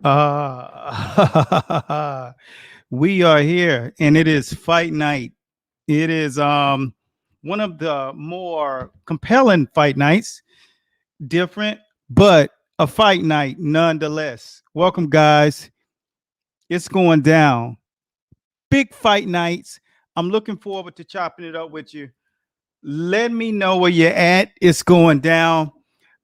Uh, we are here, and it is fight night. It is one of the more compelling fight nights, different, but a fight night nonetheless. Welcome, guys. It's going down. Big fight nights. I'm looking forward to chopping it up with you. Let me know where you're at. It's going down.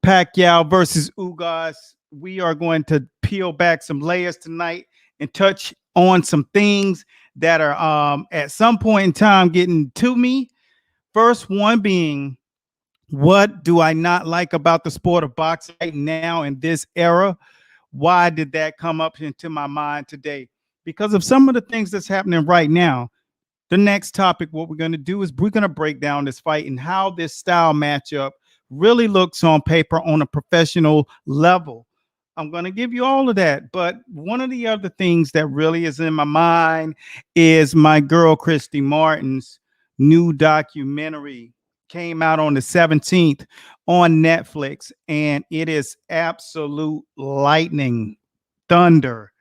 Pacquiao versus Ugas. We are going to peel back some layers tonight and touch on some things that are at some point in time getting to me. First one being, what do I not like about the sport of boxing right now in this era? Why did that come up into my mind today? Because of some of the things that's happening right now. The next topic, what we're going to do is we're going to break down this fight and how this style matchup really looks on paper on a professional level. I'm going to give you all of that. But one of the other things that really is in my mind is my girl, Christy Martin's new documentary came out on the 17th on Netflix, and it is absolute lightning, thunder,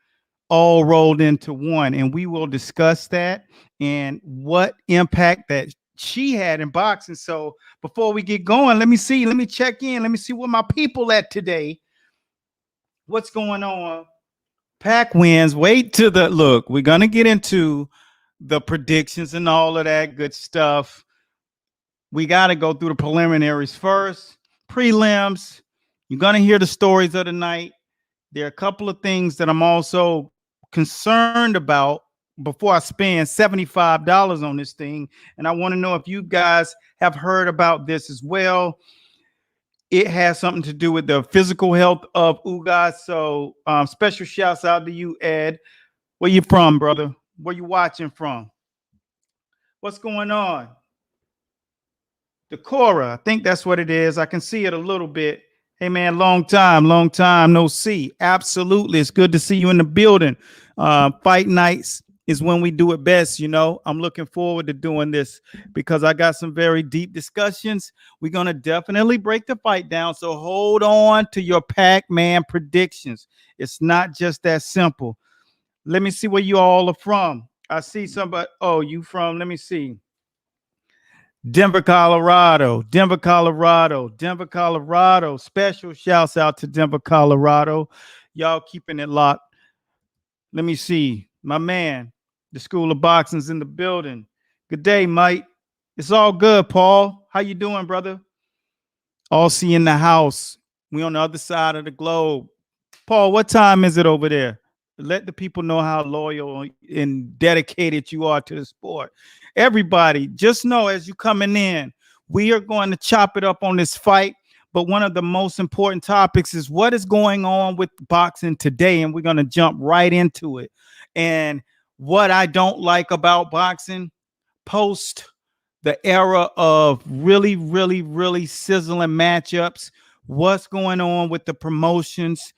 all rolled into one. And we will discuss that and what impact that she had in boxing. So before we get going, let me check in, let me see where my people at today. What's going on? Pack wins. Wait to the look. We're gonna get into the predictions and all of that good stuff. We got to go through the preliminaries first. Prelims. You're gonna hear the stories of the night. There are a couple of things that I'm also concerned about before I spend $75 on this thing. And I want to know if you guys have heard about this as well. It has something to do with the physical health of Ugas. So special shouts out to you, Ed. Where you from, brother? Where you watching from? What's going on? Decora, I think that's what it is. I can see it a little bit. Hey man, long time no see. Absolutely, it's good to see you in the building. Fight nights is when we do it best. You know, I'm looking forward to doing this because I got some very deep discussions. We're gonna definitely break the fight down. So hold on to your Pac-Man predictions. It's not just that simple. Let me see where you all are from. I see somebody. Oh, you from? Let me see. Denver, Colorado, Denver, Colorado, Denver, Colorado. Special shouts out to Denver, Colorado. Y'all keeping it locked. Let me see. My man, the School of Boxing's in the building. Good day, Mike. It's all good, Paul. How you doing, brother? All see in the house. We on the other side of the globe. Paul, what time is it over there? Let the people know how loyal and dedicated you are to the sport. Everybody, just know as you coming in, we are going to chop it up on this fight. But one of the most important topics is what is going on with boxing today. And we're going to jump right into it. And what I don't like about boxing post the era of really sizzling matchups, what's going on with the promotions,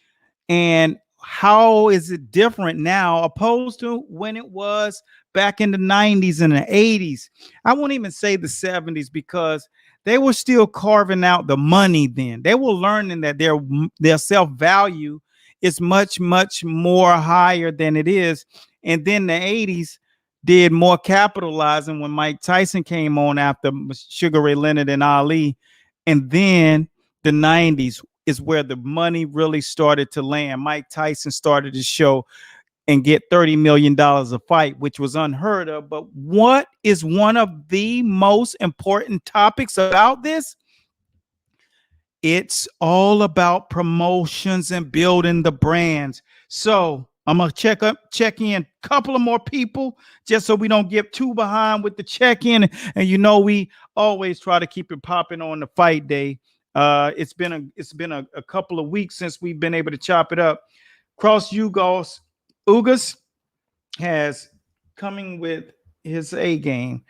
and how is it different now opposed to when it was back in the 90s and the 80s. I won't even say the 70s because they were still carving out the money then. They were learning that their self-value is much more higher than it is. And then the 80s did more capitalizing when Mike Tyson came on after Sugar Ray Leonard and Ali. And then the 90s is where the money really started to land. Mike Tyson started to show and get $30 million a fight, which was unheard of. But what is one of the most important topics about this? It's all about promotions and building the brands. So I'm gonna check in a couple of more people just so we don't get too behind with the check-in. And you know, we always try to keep it popping on the fight day. It's been a couple of weeks since we've been able to chop it up. Cross Ugas has coming with his A game.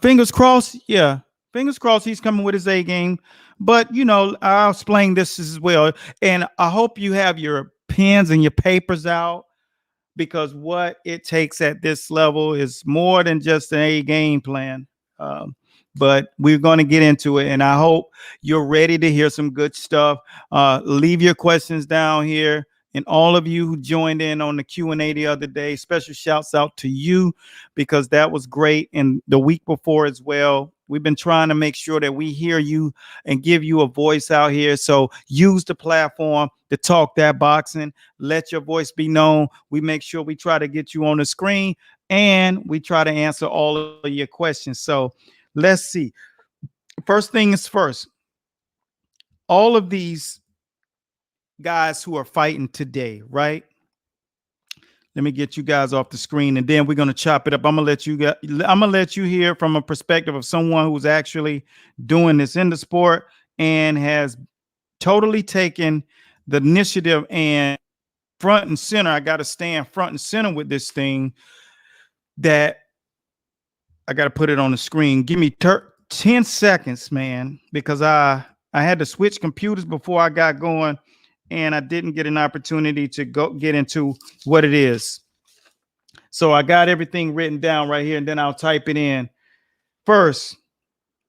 Fingers crossed, yeah. Fingers crossed he's coming with his A game. But you know, I'll explain this as well. And I hope you have your pens and your papers out because what it takes at this level is more than just an A game plan. Um, but we're going to get into it, and I hope you're ready to hear some good stuff. Leave your questions down here and all of you who joined in on the Q&A the other day. Special shouts out to you because that was great. And the week before as well. We've been trying to make sure that we hear you and give you a voice out here. So use the platform to talk that boxing. Let your voice be known. We make sure we try to get you on the screen and we try to answer all of your questions. So let's see. First thing is first. All of these guys who are fighting today, right? Let me get you guys off the screen, and then we're gonna chop it up. I'm gonna let you hear from a perspective of someone who's actually doing this in the sport and has totally taken the initiative and front and center. I got to stand front and center with this thing. That I got to put it on the screen. Give me 10 seconds, man, because I had to switch computers before I got going, and I didn't get an opportunity to go get into what it is. So I got everything written down right here, and then I'll type it in. First,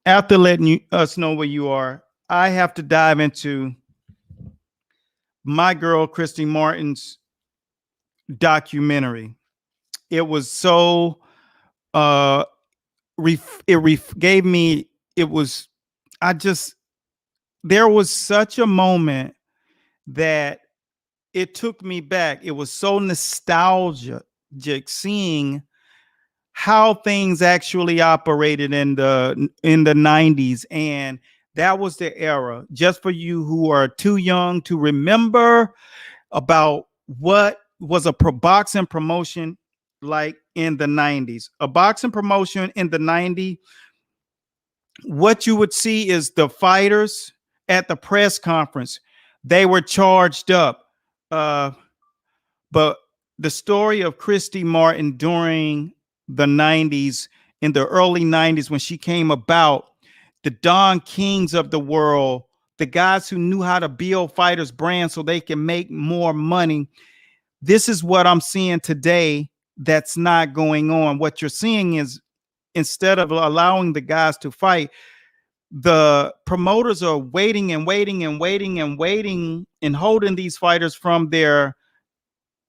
after letting us know where you are, I have to dive into my girl Christy Martin's documentary. It was so gave me, it was, there was such a moment that it took me back. It was so nostalgic seeing how things actually operated in the 90s. And that was the era. Just for you who are too young to remember about what was a boxing promotion like in the 90s. A boxing promotion in the 90s, what you would see is the fighters at the press conference. They were charged up. But the story of Christy Martin during the 90s, in the early 90s, when she came about, the Don Kings of the world, the guys who knew how to build fighters' brands so they can make more money. This is what I'm seeing today that's not going on. What you're seeing is, instead of allowing the guys to fight, the promoters are waiting and waiting and waiting and waiting and holding these fighters from their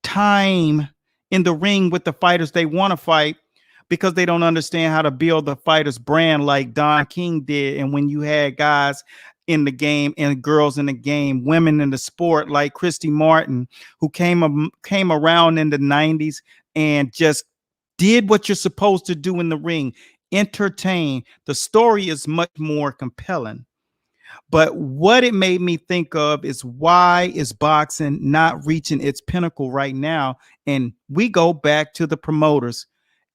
time in the ring with the fighters they want to fight, because they don't understand how to build the fighter's brand like Don King did. And when you had guys in the game and girls in the game, women in the sport like Christy Martin, who came around in the 90s and just did what you're supposed to do in the ring, entertain. The story is much more compelling. But what it made me think of is, why is boxing not reaching its pinnacle right now? And we go back to the promoters.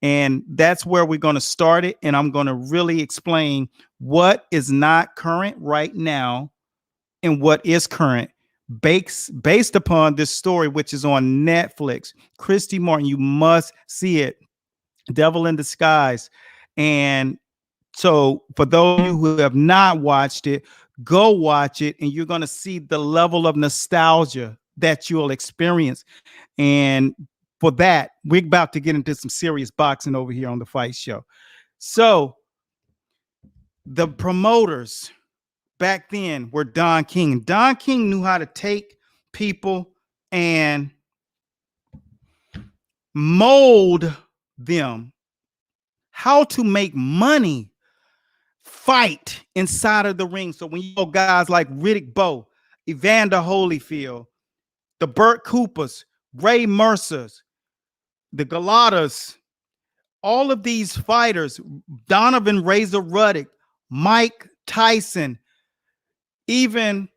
And that's where we're going to start it. And I'm going to really explain what is not current right now and what is current, based upon this story, which is on Netflix. Christy Martin, you must see it. Devil in Disguise. And so for those of you who have not watched it, go watch it, and you're going to see the level of nostalgia that you'll experience. And for that, we're about to get into some serious boxing over here on the Fight Show. So the promoters back then were Don King. Don King knew how to take people and mold them, how to make money, fight inside of the ring. So when you know guys like Riddick Bowe, Evander Holyfield, the Burt Coopers, Ray Mercers, the Galatas, all of these fighters, Donovan Razor Ruddock, Mike Tyson, even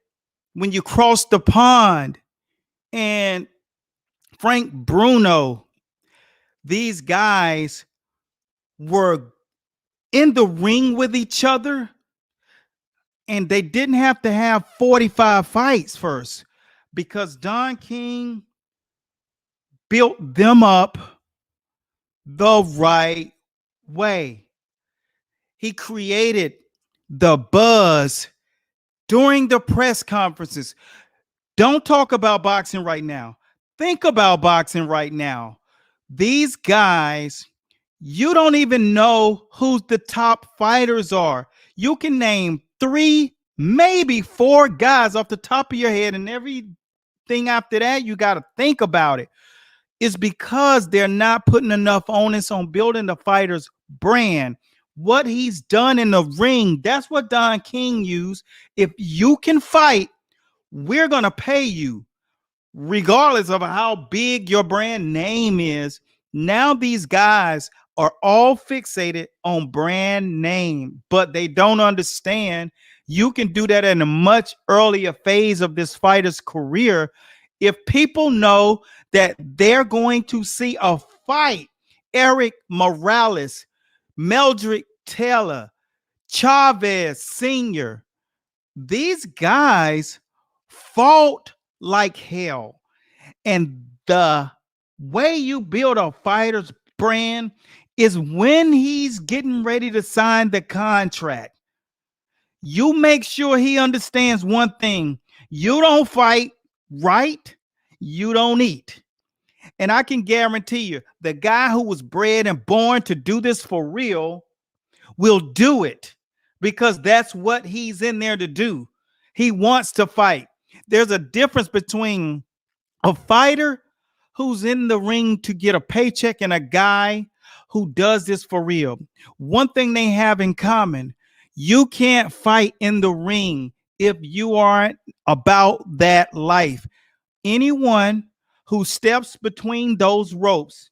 when you cross the pond, and Frank Bruno, these guys were in the ring with each other, and they didn't have to have 45 fights first, because Don King built them up the right way. He created the buzz during the press conferences. Don't talk about boxing right now. Think about boxing right now. These guys, you don't even know who the top fighters are. You can name 3, maybe 4 guys off the top of your head, and every thing after that, you got to think about it. It's because they're not putting enough onus on building the fighter's brand. What he's done in the ring, that's what Don King used. If you can fight, we're going to pay you, regardless of how big your brand name is. Now these guys are all fixated on brand name, but they don't understand you can do that in a much earlier phase of this fighter's career. If people know that they're going to see a fight, Eric Morales, Meldrick Taylor, Chavez Sr., these guys fought like hell. And the way you build a fighter's brand is when he's getting ready to sign the contract. You make sure he understands one thing: you don't fight right, you don't eat. And I can guarantee you, the guy who was bred and born to do this for real will do it, because that's what he's in there to do. He wants to fight. There's a difference between a fighter who's in the ring to get a paycheck and a guy who does this for real. One thing they have in common: you can't fight in the ring if you aren't about that life. Anyone who steps between those ropes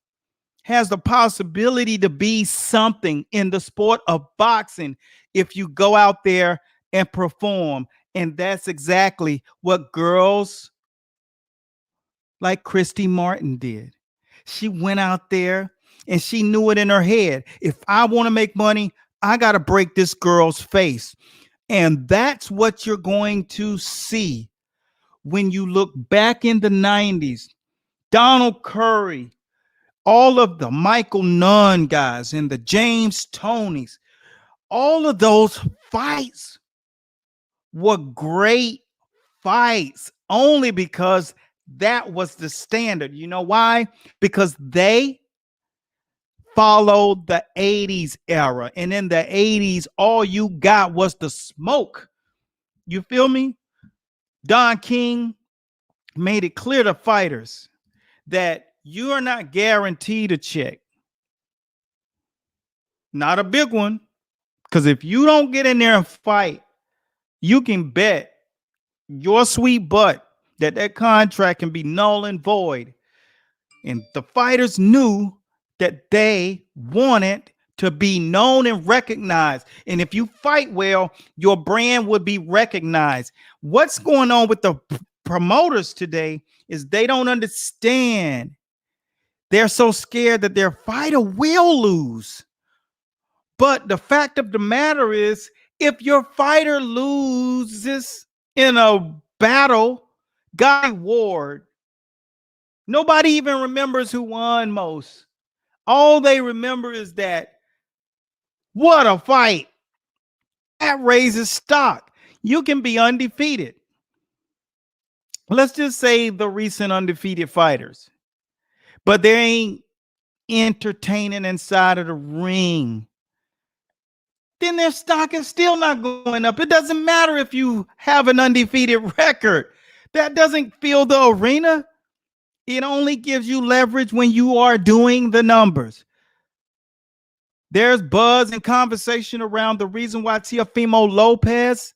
has the possibility to be something in the sport of boxing if you go out there and perform. And that's exactly what girls like Christy Martin did. She went out there and she knew it in her head: if I want to make money, I got to break this girl's face. And that's what you're going to see when you look back in the 90s. Donald Curry, all of the Michael Nunn guys and the James Tonys, all of those fights were great fights only because that was the standard. You know why? Because they followed the 80s era. And in the 80s, all you got was the smoke. You feel me? Don King made it clear to fighters that you are not guaranteed a check. Not a big one. Because if you don't get in there and fight, you can bet your sweet butt that that contract can be null and void. And the fighters knew that they wanted to be known and recognized. And if you fight well, your brand would be recognized. What's going on with the promoters today is they don't understand. They're so scared that their fighter will lose. But the fact of the matter is, if your fighter loses in a battle, Guy Ward, nobody even remembers who won most. All they remember is that, what a fight. That raises stock. You can be undefeated. Let's just say the recent undefeated fighters, but they ain't entertaining inside of the ring. Then their stock is still not going up. It doesn't matter if you have an undefeated record. That doesn't fill the arena. It only gives you leverage when you are doing the numbers. There's buzz and conversation around the reason why Teofimo Lopez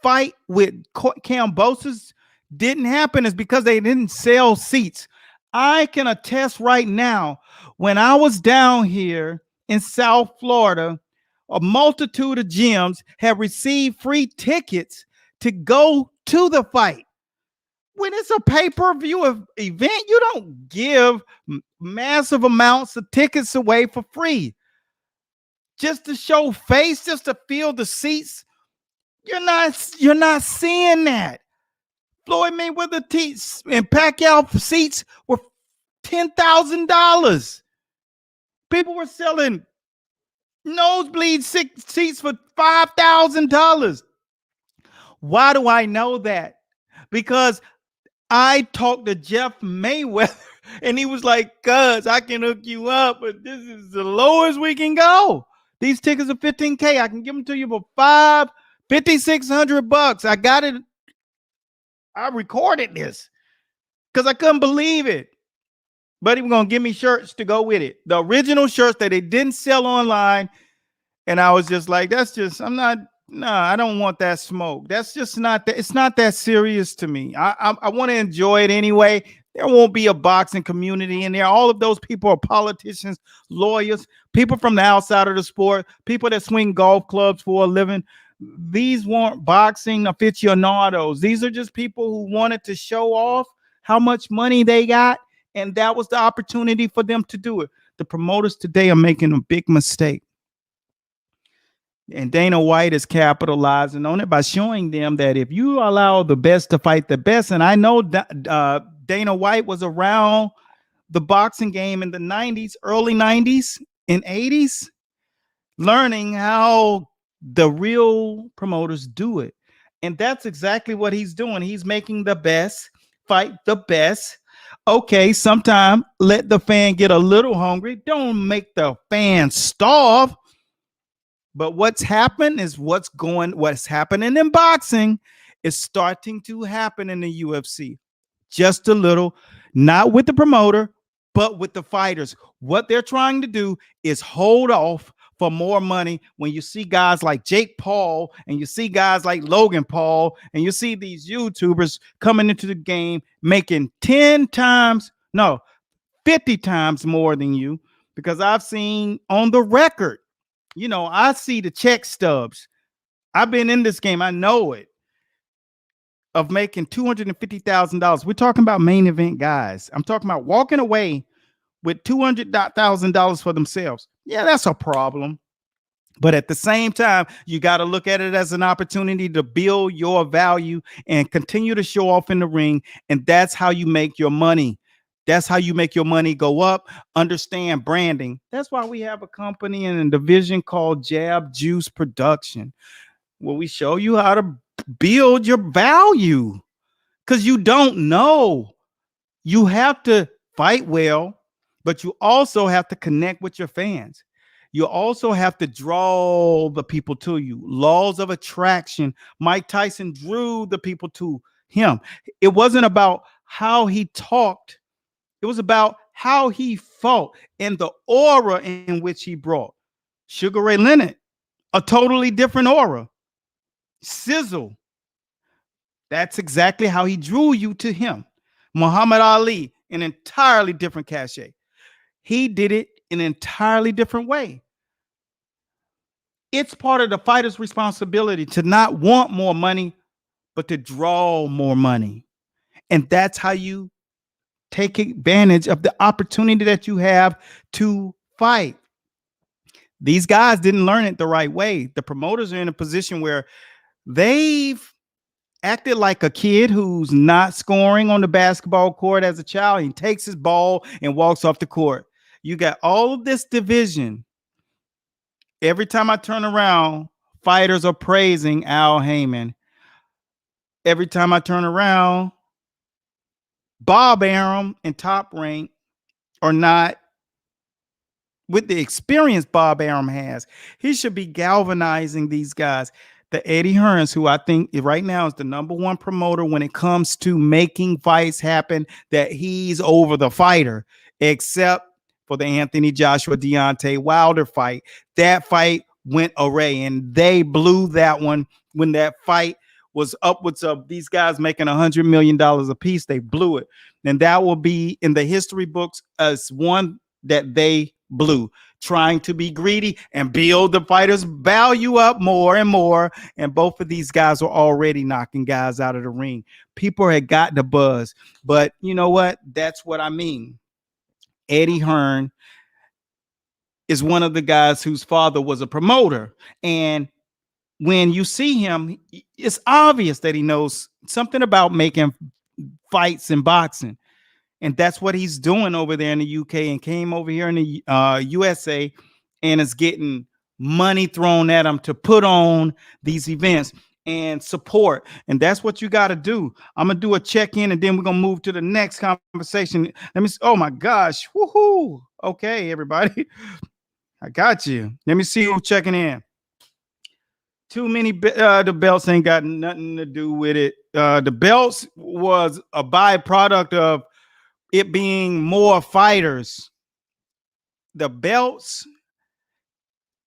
fight with Kambosos didn't happen is because they didn't sell seats. I can attest right now, when I was down here in South Florida, a multitude of gyms have received free tickets to go to the fight. When it's a pay-per-view event, you don't give massive amounts of tickets away for free. Just to show face, just to fill the seats. You're not seeing that. Floyd Mayweather and Pacquiao seats were $10,000. People were selling nosebleed seats for $5,000. Why do I know that? Because I talked to Jeff Mayweather and he was like, "Cuz, I can hook you up, but this is the lowest we can go. These tickets are $15K. I can give them to you for $5,600. I got it. I recorded this." because I couldn't believe it. But he was gonna give me shirts to go with it. The original shirts that they didn't sell online. And I was just like, that's just, I'm not, no, I don't want that smoke. That's just not that, it's not that serious to me. I want to enjoy it anyway. There won't be a boxing community in there. All of those people are politicians, lawyers, people from the outside of the sport, people that swing golf clubs for a living. These weren't boxing aficionados. These are just people who wanted to show off how much money they got. And that was the opportunity for them to do it. The promoters today are making a big mistake. And Dana White is capitalizing on it by showing them that if you allow the best to fight the best, and I know that Dana White was around the boxing game in the 90s, early 90s and 80s, learning how the real promoters do it. And that's exactly what he's doing. He's making the best fight the best. Okay, sometime let the fan get a little hungry. Don't make the fan starve. But what's happened is what's happening in boxing is starting to happen in the UFC. Just a little, not with the promoter, but with the fighters. What they're trying to do is hold off for more money. When you see guys like Jake Paul and you see guys like Logan Paul and you see these YouTubers coming into the game making 10 times, no, 50 times more than you, because I've seen on the record, I see the check stubs. I've been in this game. I know it, of making $250,000. We're talking about main event guys. I'm talking about walking away with $200,000 for themselves. Yeah, that's a problem. But at the same time, you got to look at it as an opportunity to build your value and continue to show off in the ring. And that's how you make your money. That's how you make your money go up. Understand branding. That's why we have a company and a division called Jab Juice Production, where we show you how to build your value, because you don't know. You have to fight well, but you also have to connect with your fans. You also have to draw the people to you. Laws of attraction. Mike Tyson drew the people to him. It wasn't about how he talked. It was about how he fought and the aura in which he brought. Sugar Ray Leonard, a totally different aura. Sizzle. That's exactly how he drew you to him. Muhammad Ali, an entirely different cachet. He did it in an entirely different way. It's part of the fighter's responsibility to not want more money, but to draw more money. And that's how you take advantage of the opportunity that you have to fight. These guys didn't learn it the right way. The promoters are in a position where they've acted like a kid who's not scoring on the basketball court as a child. He takes his ball and walks off the court. You got all of this division. Every time I turn around, fighters are praising Al Heyman. Every time I turn around, Bob Arum and Top Rank are not with the experience Bob Arum has. He should be galvanizing these guys. The Eddie Hearns, who I think right now is the number one promoter when it comes to making fights happen, that he's over the fighter, except for the Anthony Joshua Deontay Wilder fight. That fight went array, and they blew that one when that fight was upwards of these guys making $100 million a piece. They blew it. And that will be in the history books as one that they blew, trying to be greedy and build the fighters' value up more and more. And both of these guys were already knocking guys out of the ring. People had gotten the buzz. But you know what? That's what I mean. Eddie Hearn is one of the guys whose father was a promoter. And when you see him, it's obvious that he knows something about making fights in boxing. And that's what he's doing over there in the UK, and came over here in the USA and is getting money thrown at him to put on these events and support. And that's what you got to do. I'm going to do a check-in, and then we're going to move to the next conversation. Let me see. Oh, my gosh. Woohoo. Okay, everybody. I got you. Let me see who's checking in. Too many. The belts ain't got nothing to do with it. The belts was a byproduct of it being more fighters. The belts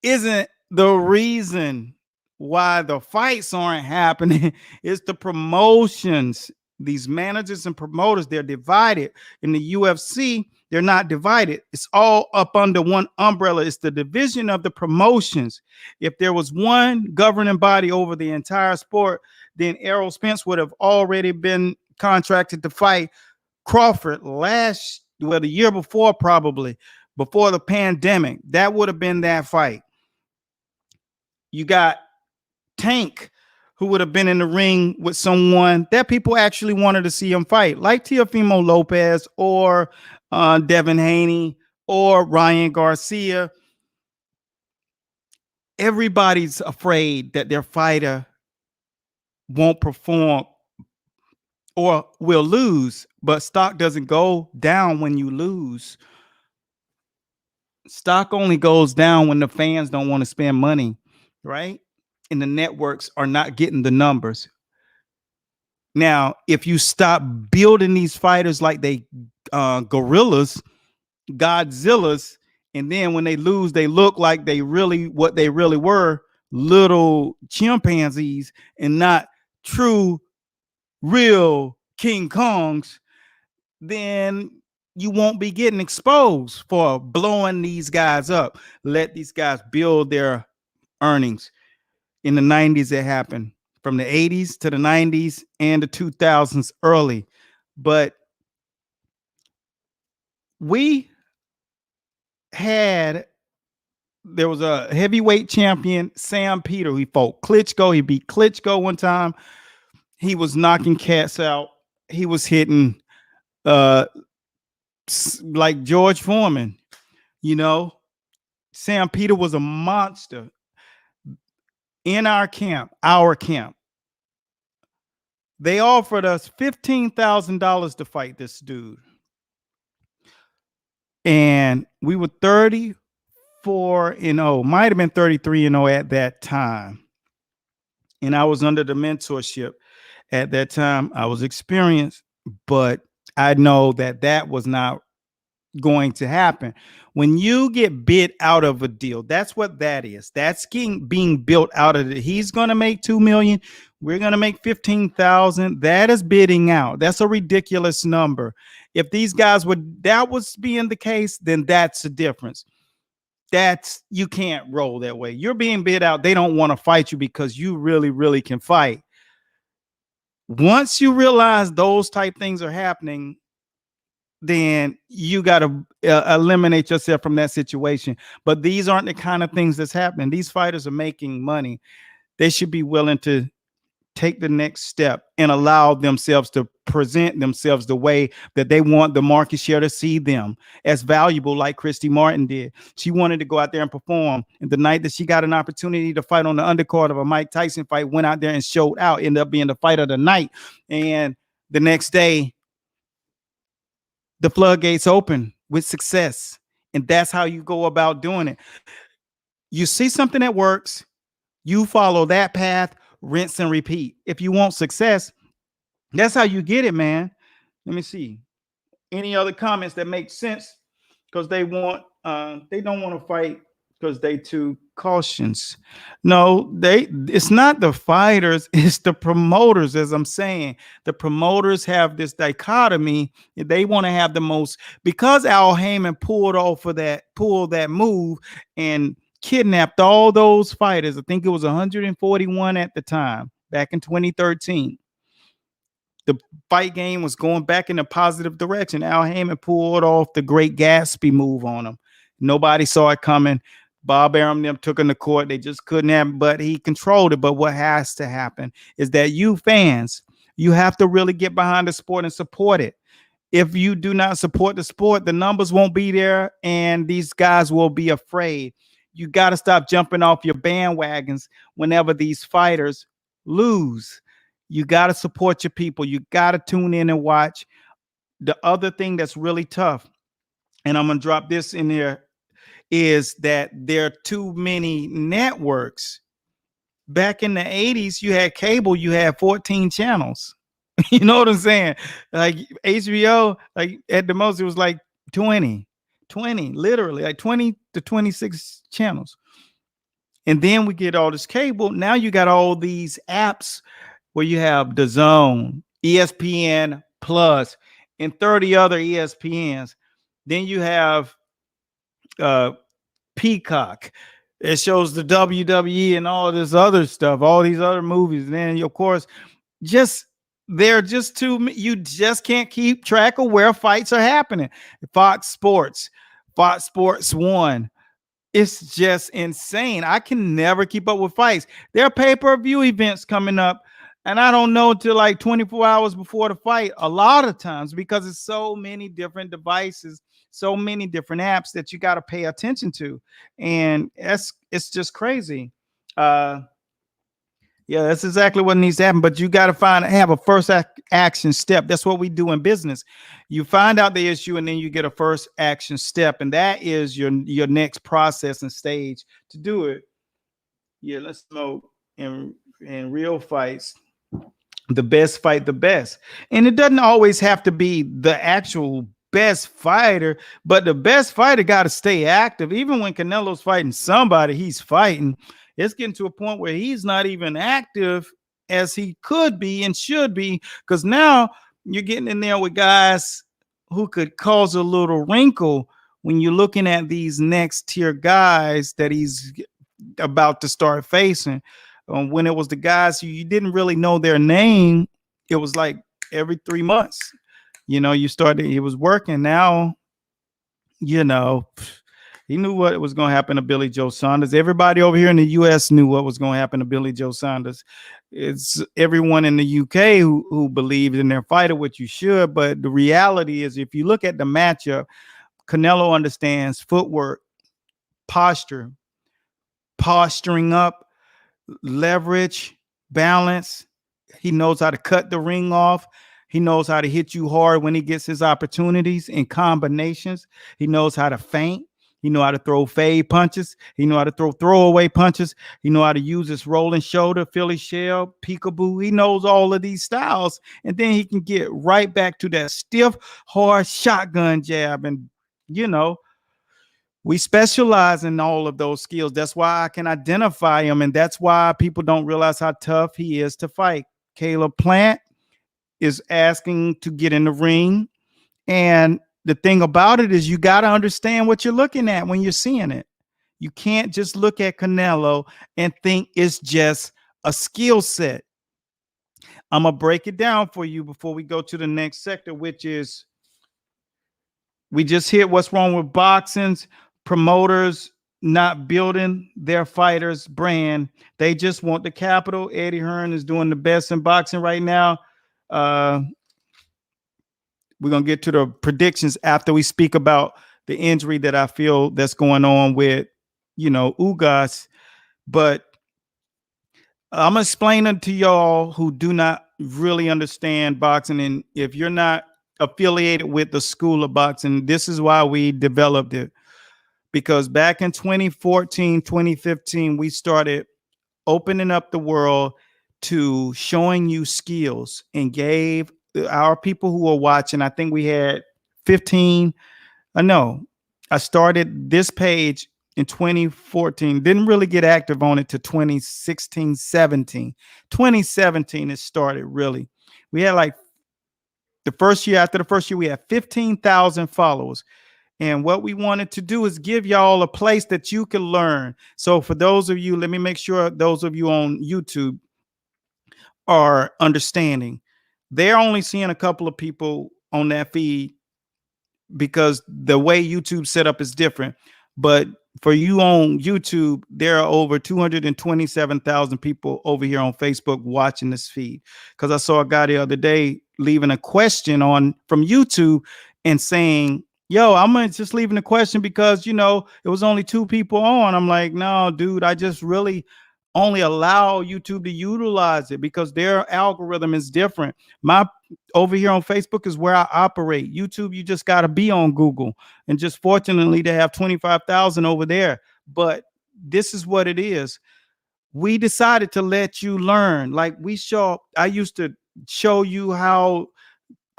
isn't the reason why the fights aren't happening. It's the promotions. These managers and promoters, they're divided. In the UFC, they're not divided. It's all up under one umbrella. It's the division of the promotions. If there was one governing body over the entire sport, then Errol Spence would have already been contracted to fight Crawford the year before, probably before the pandemic. That would have been that fight. You got Tank, who would have been in the ring with someone that people actually wanted to see him fight, like Teofimo Lopez or Devin Haney or Ryan Garcia. Everybody's afraid that their fighter won't perform or will lose, but stock doesn't go down when you lose. Stock only goes down when the fans don't want to spend money, right? And the networks are not getting the numbers. Now, if you stop building these fighters like they gorillas, Godzillas, and then when they lose, they look like what they really were, little chimpanzees and not true, real King Kongs, then you won't be getting exposed for blowing these guys up. Let these guys build their earnings. In the 90s, it happened. From the 80s to the 90s and the 2000s early. But there was a heavyweight champion, Sam Peter. He fought Klitschko. He beat Klitschko one time. He was knocking cats out. He was hitting like George Foreman. Sam Peter was a monster. In our camp, they offered us $15,000 to fight this dude. And we were 34-0, might have been 33-0 at that time. And I was under the mentorship at that time. I was experienced, but I know that was not going to happen. When you get bid out of a deal, that's what that is. That's being built out of it. He's going to make $2 million. We're going to make 15,000. That is bidding out. That's a ridiculous number. If these guys that was being the case, then that's the difference. You can't roll that way. You're being bid out. They don't want to fight you because you really, really can fight. Once you realize those type things are happening, then you got to eliminate yourself from that situation. But these aren't the kind of things that's happening. These fighters are making money. They should be willing to take the next step and allow themselves to present themselves the way that they want the market share to see them as valuable, like Christy Martin did. She wanted to go out there and perform. And the night that she got an opportunity to fight on the undercard of a Mike Tyson fight, went out there and showed out, ended up being the fight of the night. And the next day, the floodgates open with success. And that's how you go about doing it. You see something that works, you follow that path, rinse and repeat. If you want success, that's how you get it, man. Let me see. Any other comments that make sense? Because they don't want to fight because they too cautious. No, it's not the fighters, it's the promoters. As I'm saying, the promoters have this dichotomy. They want to have the most, because Al Heyman pulled that move and kidnapped all those fighters. I think it was 141 at the time, back in 2013. The fight game was going back in a positive direction. Al Heyman pulled off the Great Gatsby move on him. Nobody saw it coming. Bob Arum them took him to court. They just couldn't have, but he controlled it. But what has to happen is that you fans, you have to really get behind the sport and support it. If you do not support the sport, the numbers won't be there and these guys will be afraid. You got to stop jumping off your bandwagons whenever these fighters lose. You got to support your people. You got to tune in and watch. The other thing that's really tough, and I'm going to drop this in there, is that there are too many networks Back in the 80s, you had cable, you had 14 channels. You know what I'm saying? Like HBO, like at the most, it was like 20, 20, literally like 20 to 26 channels. And then we get all this cable. Now you got all these apps where you have the Zone, ESPN Plus, and 30 other ESPNs. Then you have uh, Peacock. It shows the WWE and all this other stuff, all these other movies. And then, of course, just they're just too, you just can't keep track of where fights are happening. Fox Sports, Fox Sports One, it's just insane. I can never keep up with fights. There are pay-per-view events coming up, and I don't know till like 24 hours before the fight a lot of times because it's so many different devices, so many different apps that you got to pay attention to. And it's just crazy. Uh yeah, that's exactly what needs to happen. But you got to have a first action step. That's what we do in business. You find out the issue, and then you get a first action step, and that is your next process and stage to do it. Yeah, let's smoke in real fights. The best fight the best, and it doesn't always have to be the actual best fighter, but the best fighter got to stay active. Even when Canelo's fighting somebody, he's fighting. It's getting to a point where he's not even active as he could be and should be, because now you're getting in there with guys who could cause a little wrinkle when you're looking at these next tier guys that he's about to start facing. When it was the guys who you didn't really know their name, it was like every 3 months, you started, it was working. Now, you know, he knew what was going to happen to Billy Joe Saunders. Everybody over here in the U.S. knew what was going to happen to Billy Joe Saunders. It's everyone in the U.K. who believed in their fighter, which you should. But the reality is, if you look at the matchup, Canelo understands footwork, posture, posturing up, leverage, balance. He knows how to cut the ring off. He knows how to hit you hard when he gets his opportunities in combinations. He knows how to feint. He know how to throw fade punches. He know how to throw throwaway punches. He know how to use his rolling shoulder, Philly shell, peekaboo. He knows all of these styles, and then he can get right back to that stiff, hard shotgun jab. And you know, we specialize in all of those skills. That's why I can identify him, and that's why people don't realize how tough he is to fight. Caleb Plant is asking to get in the ring, and the thing about it is you got to understand what you're looking at when you're seeing it. You can't just look at Canelo and think it's just a skill set. I'm going to break it down for you before we go to the next sector, which is we just hit what's wrong with boxing's promoters not building their fighters brand. They just want the capital. Eddie Hearn is doing the best in boxing right now. We're going to get to the predictions after we speak about the injury that I feel that's going on with, Ugas. But I'm going to explain it to y'all who do not really understand boxing. And if you're not affiliated with the school of boxing, this is why we developed it. Because back in 2014, 2015, we started opening up the world to showing you skills and gave our people who were watching, I think we had 15. I started this page in 2014, didn't really get active on it to 2016, 17. 2017, it started really. We had like after the first year, we had 15,000 followers. And what we wanted to do is give y'all a place that you can learn. So for those of you, let me make sure those of you on YouTube are understanding. They're only seeing a couple of people on that feed because the way YouTube set up is different. But for you on YouTube, there are over 227,000 people over here on Facebook watching this feed. Because I saw a guy the other day leaving a question from YouTube and saying, yo, I'm just leaving a question because, it was only 2 people on. I'm like, no, dude, I just really only allow YouTube to utilize it because their algorithm is different. My over here on Facebook is where I operate. YouTube, you just got to be on Google. And just fortunately, they have 25,000 over there. But this is what it is. we decided to let you learn. Like I used to show you how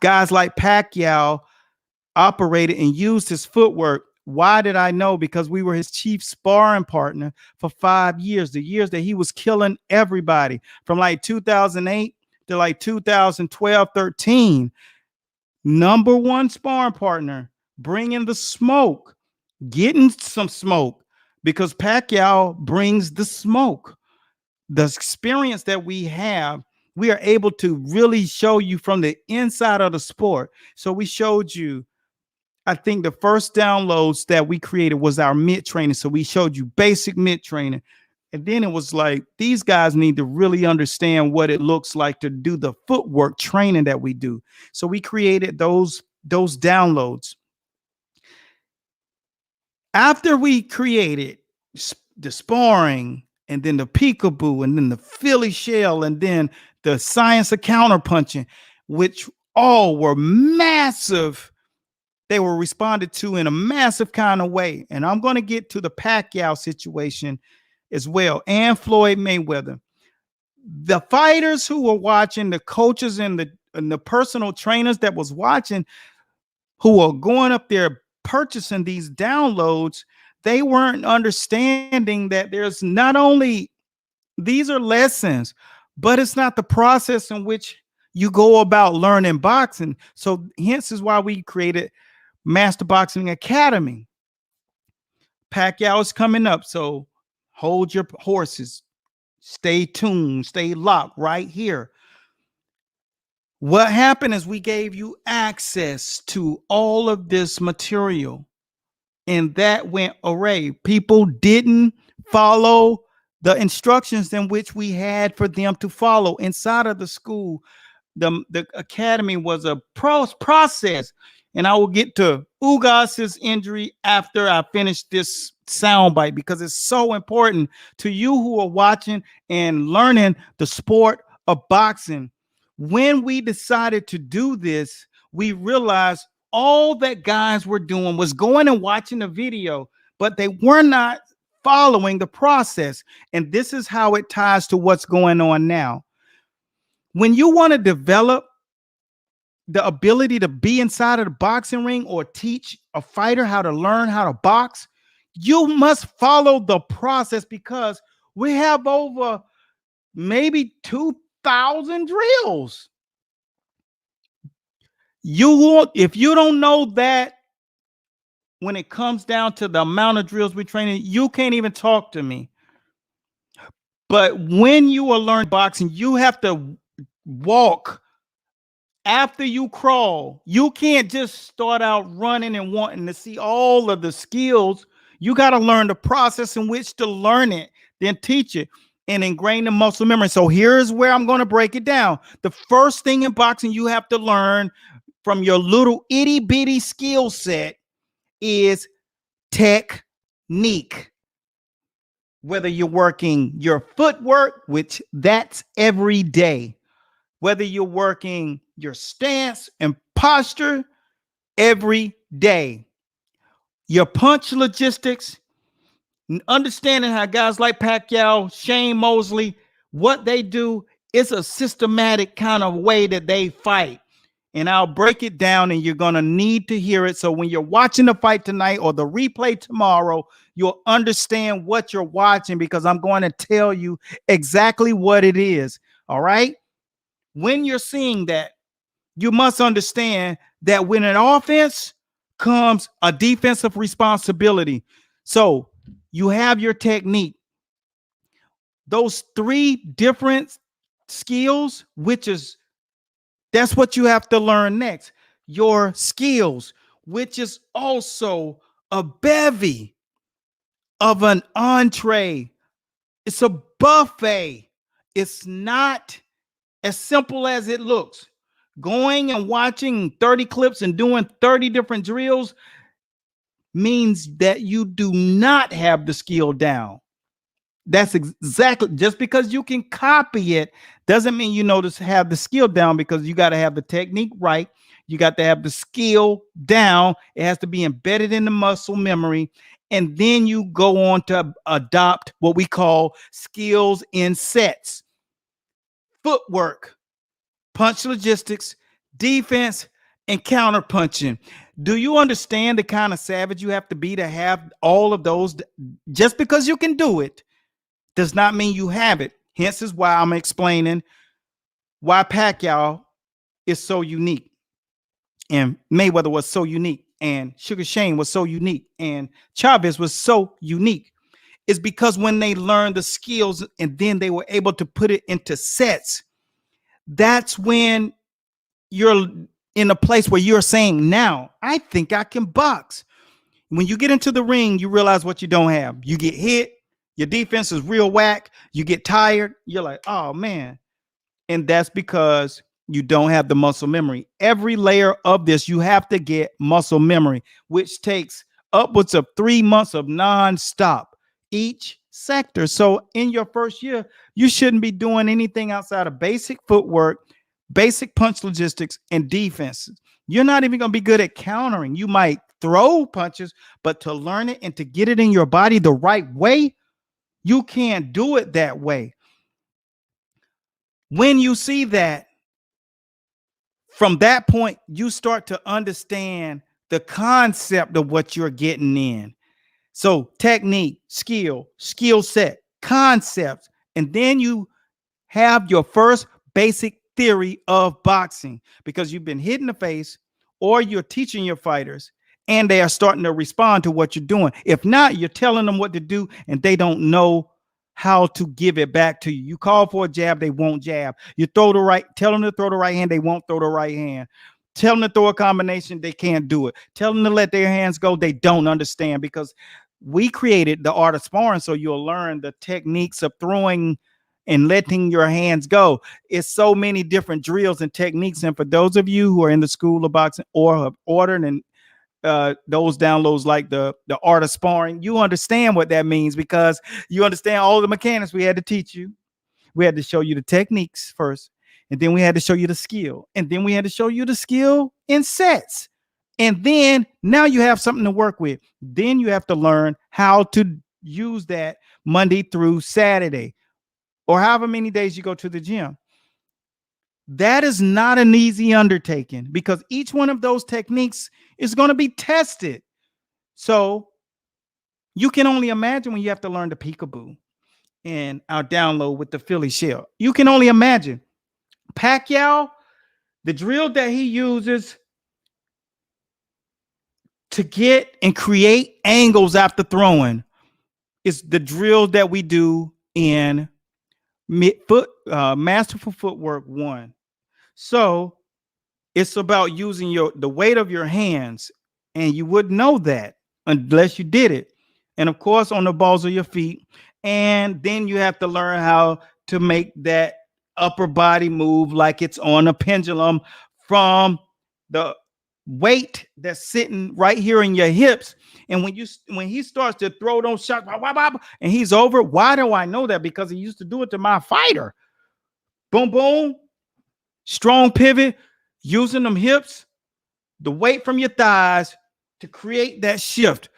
guys like Pacquiao operated and used his footwork. Why did I know? Because we were his chief sparring partner for 5 years, the years that he was killing everybody from like 2008 to like 2012, 13. Number one sparring partner, bringing the smoke, getting some smoke, because Pacquiao brings the smoke. The experience that we are able to really show you from the inside of the sport. So we showed you, I think the first downloads that we created was our mid training. So we showed you basic mid training. And then it was like, these guys need to really understand what it looks like to do the footwork training that we do. So we created those downloads. After we created the sparring, and then the peekaboo, and then the Philly shell, and then the science of counterpunching, which all were massive. They were responded to in a massive kind of way. And I'm going to get to the Pacquiao situation as well, and Floyd Mayweather. The fighters who were watching, the coaches and the personal trainers that was watching, who are going up there purchasing these downloads, they weren't understanding that there's not only these are lessons, but it's not the process in which you go about learning boxing. So hence is why we created Master Boxing Academy. Pacquiao is coming up, so hold your horses. Stay tuned, stay locked right here. What happened is we gave you access to all of this material, and that went array. People didn't follow the instructions in which we had for them to follow inside of the school. The academy was a process, and I will get to Ugas's injury after I finish this soundbite, because it's so important to you who are watching and learning the sport of boxing. When we decided to do this, we realized all that guys were doing was going and watching the video, but they were not following the process. And this is how it ties to what's going on now. When you want to develop the ability to be inside of the boxing ring or teach a fighter how to learn how to box, you must follow the process, because we have over maybe 2,000 drills. If you don't know that, when it comes down to the amount of drills we're training, you can't even talk to me. But when you are learning boxing, you have to walk after you crawl. You can't just start out running and wanting to see all of the skills. You got to learn the process in which to learn it, then teach it and ingrain the muscle memory. So here's where I'm going to break it down. The first thing in boxing you have to learn from your little itty bitty skill set is technique. Whether you're working your footwork, which that's every day, whether you're working your stance and posture every day, your punch logistics, understanding how guys like Pacquiao, Shane Mosley, what they do is a systematic kind of way that they fight. And I'll break it down, and you're going to need to hear it. So when you're watching the fight tonight or the replay tomorrow, you'll understand what you're watching, because I'm going to tell you exactly what it is. All right. When you're seeing that, you must understand that when an offense comes a defensive responsibility. So you have your technique. Those three different skills, that's what you have to learn next. Your skills, which is also a bevy of an entree. It's a buffet. It's not as simple as it looks. Going and watching 30 clips and doing 30 different drills means that you do not have the skill down. That's exactly, just because you can copy it doesn't mean you know to have the skill down, because you got to have the technique right. You got to have the skill down. It has to be embedded in the muscle memory. And then you go on to adopt what we call skills in sets: footwork, punch logistics, defense, and counter punching. Do you understand the kind of savage you have to be to have all of those? Just because you can do it does not mean you have it. Hence is why I'm explaining why Pacquiao is so unique, and Mayweather was so unique, and Sugar Shane was so unique, and Chavez was so unique. Is because when they learned the skills and then they were able to put it into sets, that's when you're in a place where you're saying, now I think I can box. When you get into the ring, you realize what you don't have. You get hit, your defense is real whack, you get tired, you're like, oh man. And that's because you don't have the muscle memory. Every layer of this, you have to get muscle memory, which takes upwards of 3 months of nonstop each sector. So in your first year, you shouldn't be doing anything outside of basic footwork, basic punch logistics, and defense. You're not even going to be good at countering. You might throw punches, but to learn it and to get it in your body the right way, you can't do it that way. When you see that, from that point, you start to understand the concept of what you're getting in. So technique, skill set, concepts, and then you have your first basic theory of boxing, because you've been hit in the face or you're teaching your fighters and they are starting to respond to what you're doing. If not, you're telling them what to do and they don't know how to give it back to you. You call for a jab, they won't jab. You throw the right, tell them to throw the right hand, they won't throw the right hand. Tell them to throw a combination, they can't do it. Tell them to let their hands go, they don't understand, because we created the art of sparring so you'll learn the techniques of throwing and letting your hands go. It's so many different drills and techniques. And for those of you who are in the school of boxing or have ordered and those downloads like the art of sparring, you understand what that means, because you understand all the mechanics we had to teach you. We had to show you the techniques first, and then we had to show you the skill, and then we had to show you the skill in sets. And then now you have something to work with. Then you have to learn how to use that Monday through Saturday, or however many days you go to the gym. That is not an easy undertaking, because each one of those techniques is going to be tested. So you can only imagine when you have to learn the peekaboo and our download with the Philly shell. You can only imagine. Pacquiao, the drill that he uses to get and create angles after throwing is the drill that we do in Masterful Footwork 1. So it's about using the weight of your hands, and you wouldn't know that unless you did it. And of course, on the balls of your feet. And then you have to learn how to make that upper body move like it's on a pendulum, from the weight that's sitting right here in your hips. And when he starts to throw those shots, and he's over, why do I know that? Because he used to do it to my fighter. Boom, boom, strong pivot, using them hips, the weight from your thighs to create that shift.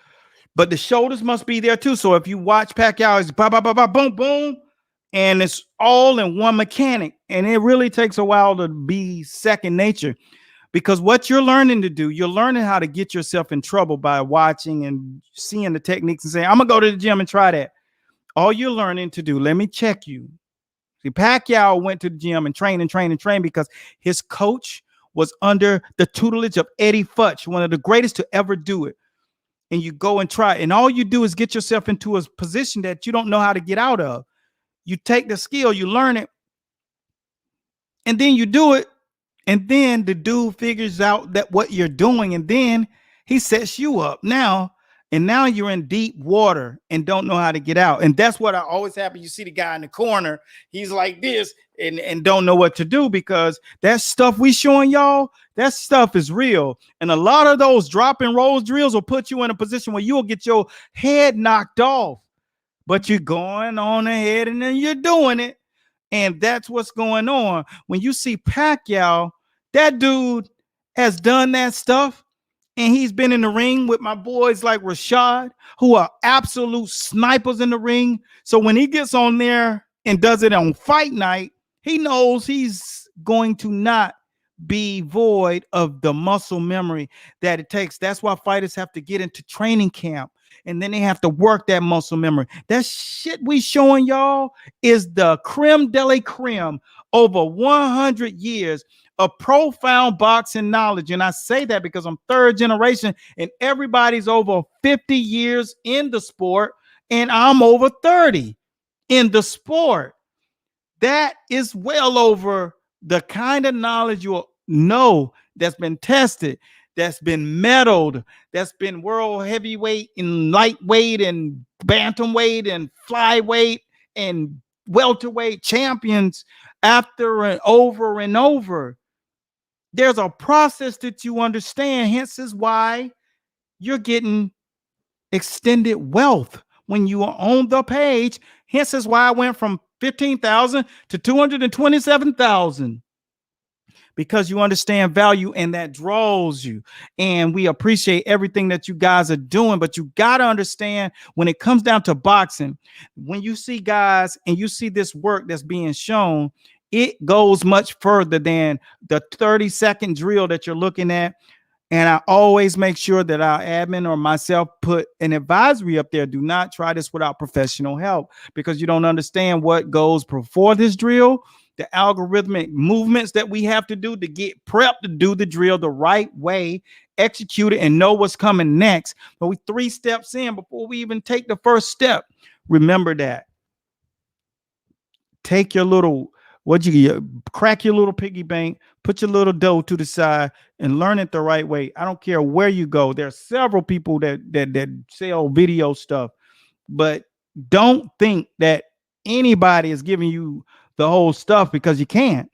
But the shoulders must be there too. So if you watch Pacquiao, it's ba ba ba ba boom boom, and it's all in one mechanic. And it really takes a while to be second nature, because what you're learning to do, you're learning how to get yourself in trouble by watching and seeing the techniques and saying, I'm gonna go to the gym and try that. All you're learning to do, let me check you. See, Pacquiao went to the gym and trained because his coach was under the tutelage of Eddie Futch, one of the greatest to ever do it. And you go and try, and all you do is get yourself into a position that you don't know how to get out of. You take the skill, you learn it, and then you do it, and then the dude figures out that what you're doing, and then he sets you up now, and now you're in deep water and don't know how to get out. And that's what always happens. You see the guy in the corner, he's like this and don't know what to do, because that stuff we showing y'all, that stuff is real. And a lot of those drop and roll drills will put you in a position where you'll get your head knocked off, but you're going on ahead and then you're doing it. And that's what's going on. When you see Pacquiao, that dude has done that stuff, And he's been in the ring with my boys like Rashad, who are absolute snipers in the ring. So when he gets on there and does it on fight night, he knows he's going to not be void of the muscle memory that it takes. That's why fighters have to get into training camp and then they have to work that muscle memory. That shit we showing y'all is the creme de la creme over 100 years of profound boxing knowledge. And I say that because I'm third generation and everybody's over 50 years in the sport, and I'm over 30 in the sport. That is well over the kind of knowledge you'll know that's been tested, that's been medaled, that's been world heavyweight and lightweight and bantamweight and flyweight and welterweight champions after and over and over. There's a process that you understand. Hence is why you're getting extended wealth when you are on the page. Hence is why I went from 15,000 to 227,000, because you understand value and that draws you. And we appreciate everything that you guys are doing, but you got to understand when it comes down to boxing, when you see guys and you see this work that's being shown, it goes much further than the 30-second drill that you're looking at. And I always make sure that our admin or myself put an advisory up there. Do not try this without professional help, because you don't understand what goes before this drill, the algorithmic movements that we have to do to get prepped to do the drill the right way, execute it, and know what's coming next. But we 3 steps in before we even take the first step. Remember that. Take your little, crack your little piggy bank, put your little dough to the side and learn it the right way. I don't care where you go. There are several people that sell video stuff, but don't think that anybody is giving you the whole stuff, because you can't.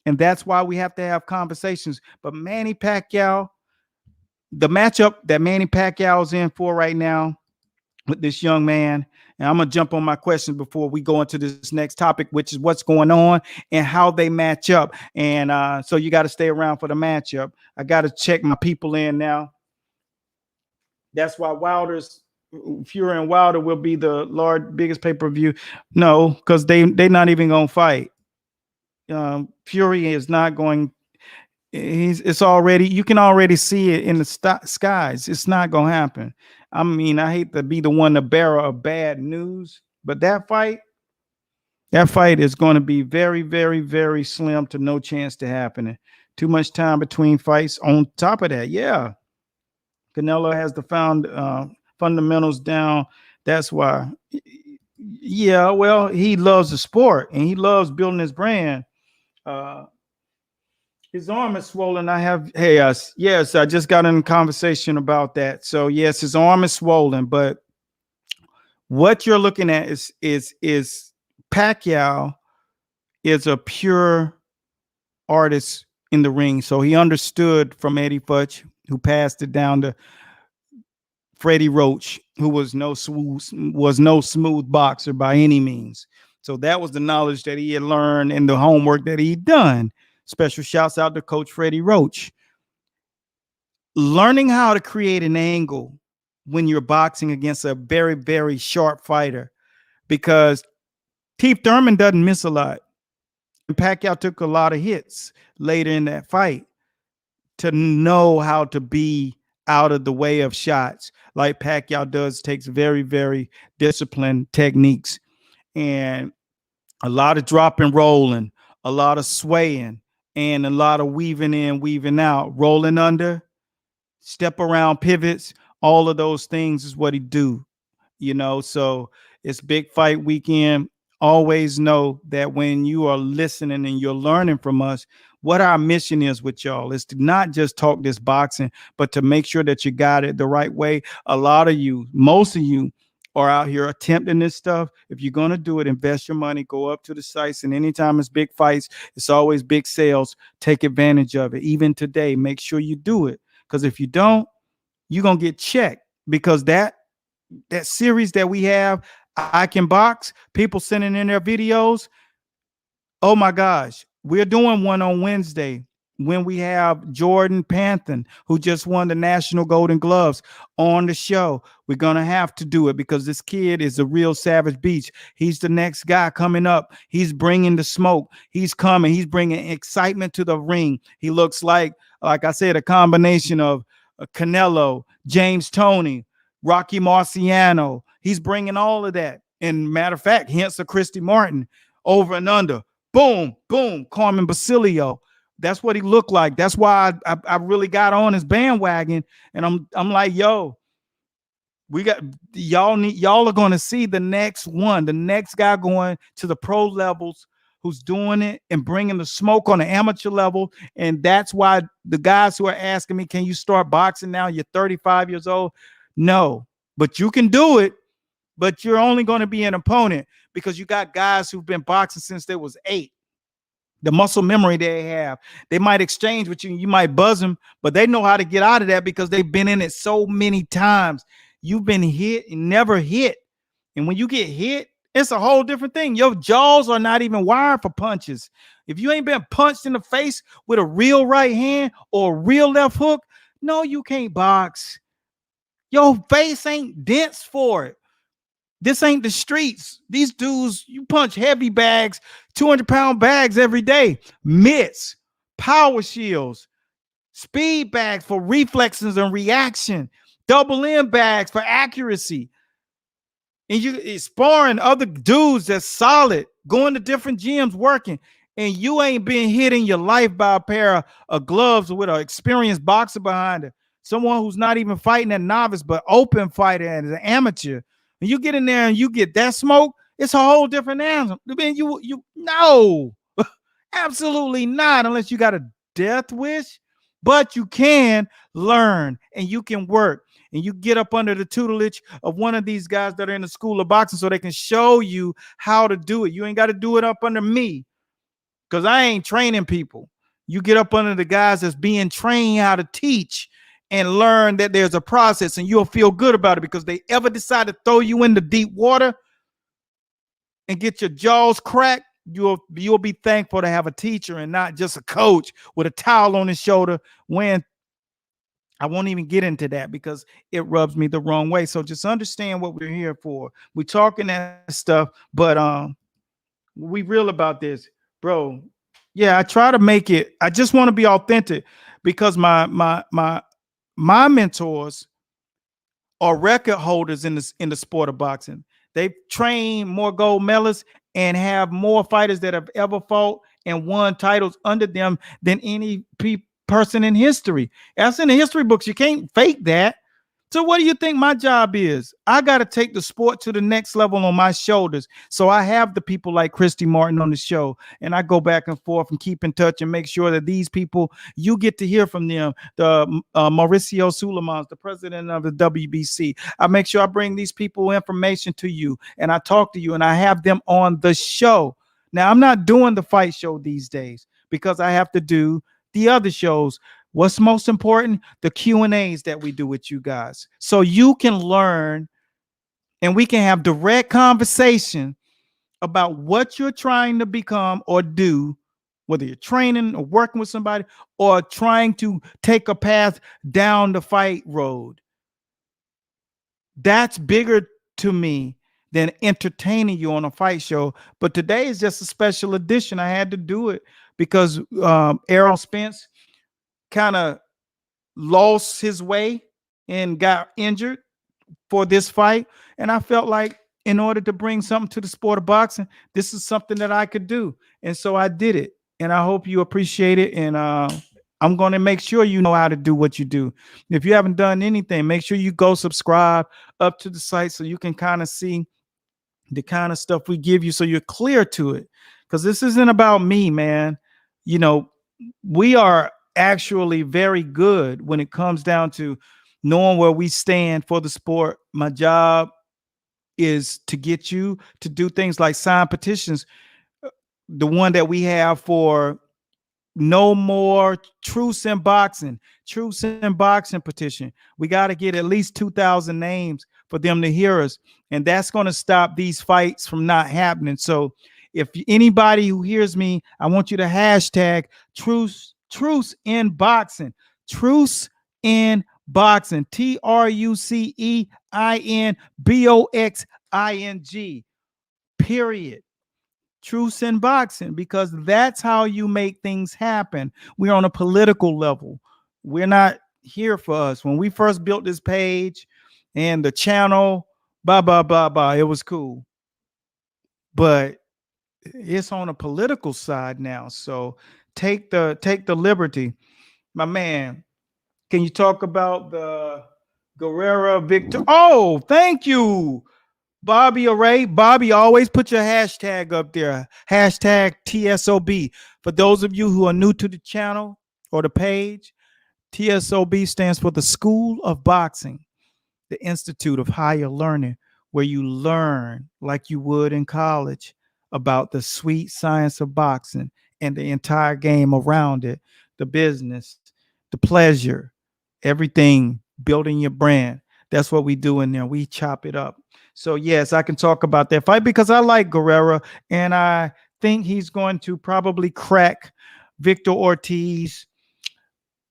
And that's why we have to have conversations. But Manny Pacquiao, the matchup that Manny Pacquiao is in for right now with this young man. And I'm going to jump on my questions before we go into this next topic, which is what's going on and how they match up. And so you got to stay around for the matchup. I got to check my people in now. That's why Fury and Wilder will be the biggest pay-per-view. No, because they're not even going to fight. Fury is not going. It's already, you can already see it in the skies. It's not going to happen. I mean, I hate to be the one, the bearer of bad news, but that fight is going to be very, very, very slim to no chance to happening. Too much time between fights. On top of that, yeah, Canelo has the fundamentals down. That's why. Yeah, well, he loves the sport and he loves building his brand. His arm is swollen. Yes, I just got in a conversation about that. So yes, his arm is swollen, but what you're looking at is Pacquiao is a pure artist in the ring. So he understood from Eddie Futch, who passed it down to Freddie Roach, who was no smooth boxer by any means. So that was the knowledge that he had learned and the homework that he'd done. Special shouts out to Coach Freddie Roach. Learning how to create an angle when you're boxing against a very, very sharp fighter, because Keith Thurman doesn't miss a lot. And Pacquiao took a lot of hits later in that fight. To know how to be out of the way of shots like Pacquiao does takes very, very disciplined techniques, and a lot of drop and rolling, a lot of swaying, and a lot of weaving in, weaving out, rolling under, step around pivots. All of those things is what he do, so it's big fight weekend. Always know that when you are listening and you're learning from us, what our mission is with y'all is to not just talk this boxing, but to make sure that you got it the right way. Most of you are out here attempting this stuff. If you're going to do it, invest your money, go up to the sites. And anytime it's big fights, it's always big sales. Take advantage of it. Even today, make sure you do it. Because if you don't, you're going to get checked, because that series that we have, I Can Box, people sending in their videos. Oh my gosh, we're doing one on Wednesday. when we have Jordan Panthen, who just won the National Golden Gloves, on the show. We're going to have to do it because this kid is a real savage beast. He's the next guy coming up. He's bringing the smoke. He's coming. He's bringing excitement to the ring. He looks like I said, a combination of Canelo, James Toney, Rocky Marciano. He's bringing all of that. And matter of fact, hence a Christy Martin, over and under. Boom, boom, Carmen Basilio. That's what he looked like. That's why I really got on his bandwagon. And I'm like, yo, we got y'all are going to see the next one, the next guy going to the pro levels, who's doing it and bringing the smoke on the amateur level. And that's why the guys who are asking me, can you start boxing now? You're 35 years old. No, but you can do it. But you're only going to be an opponent because you got guys who've been boxing since they was 8. The muscle memory they have. They might exchange with you. You might buzz them, but they know how to get out of that because they've been in it so many times. You've been hit and never hit. And when you get hit, it's a whole different thing. Your jaws are not even wired for punches. If you ain't been punched in the face with a real right hand or a real left hook, no, you can't box. Your face ain't dense for it. This ain't the streets. These dudes, you punch heavy bags, 200-pound bags every day, mitts, power shields, speed bags for reflexes and reaction, double end bags for accuracy. And you sparring other dudes that's solid, going to different gyms, working, and you ain't been hit in your life by a pair of gloves with an experienced boxer behind it. Someone who's not even fighting a novice, but open fighter and an amateur. And you get in there and you get that smoke, it's a whole different animal. I mean, you no, absolutely not, unless you got a death wish. But you can learn and you can work and you get up under the tutelage of one of these guys that are in the school of boxing so they can show you how to do it. You ain't got to do it up under me because I ain't training people. You get up under the guys that's being trained how to teach and learn that there's a process, and you'll feel good about it because they ever decide to throw you into deep water and get your jaws cracked, you'll be thankful to have a teacher and not just a coach with a towel on his shoulder. When I won't even get into that because it rubs me the wrong way. So just understand what we're here for. We're talking that stuff, but we real about this, bro. Yeah, I try to make it. I just want to be authentic because my mentors are record holders in the sport of boxing. They've trained more gold medalists and have more fighters that have ever fought and won titles under them than any person in history. That's in the history books. You can't fake that. So what do you think my job is? I got to take the sport to the next level on my shoulders. So I have the people like Christy Martin on the show, and I go back and forth and keep in touch and make sure that these people, you get to hear from them. The Mauricio Suleimans, the president of the WBC. I make sure I bring these people information to you, and I talk to you, and I have them on the show. Now, I'm not doing the fight show these days because I have to do the other shows. What's most important? The Q&As that we do with you guys. So you can learn and we can have direct conversation about what you're trying to become or do, whether you're training or working with somebody or trying to take a path down the fight road. That's bigger to me than entertaining you on a fight show. But today is just a special edition. I had to do it because Errol Spence kind of lost his way and got injured for this fight. And I felt like in order to bring something to the sport of boxing, this is something that I could do. And so I did it. And I hope you appreciate it. And I'm going to make sure you know how to do what you do. If you haven't done anything, make sure you go subscribe up to the site so you can kind of see the kind of stuff we give you so you're clear to it. Because this isn't about me, man. You know, we are actually very good when it comes down to knowing where we stand for the sport. My job is to get you to do things like sign petitions. The one that we have for no more truce in boxing petition. We got to get at least 2,000 names for them to hear us. And that's going to stop these fights from not happening. So if anybody who hears me, I want you to hashtag truce Truce in boxing. Truce in boxing. TruceInBoxing. Period. Truce in boxing, because that's how you make things happen. We're on a political level. We're not here for us. When we first built this page and the channel, blah, blah, blah, blah, it was cool. But it's on a political side now. So take the liberty. My man, can you talk about the Guerrero Victor? Oh, thank you, Bobby Array. Bobby, always put your hashtag up there. Hashtag TSOB. For those of you who are new to the channel or the page, TSOB stands for the School of Boxing, the Institute of Higher Learning, where you learn like you would in college about the sweet science of boxing and the entire game around it, the business, the pleasure, everything, building your brand. That's what we do in there. We chop it up. So, yes, I can talk about that fight because I like Guerrero, and I think he's going to probably crack Victor Ortiz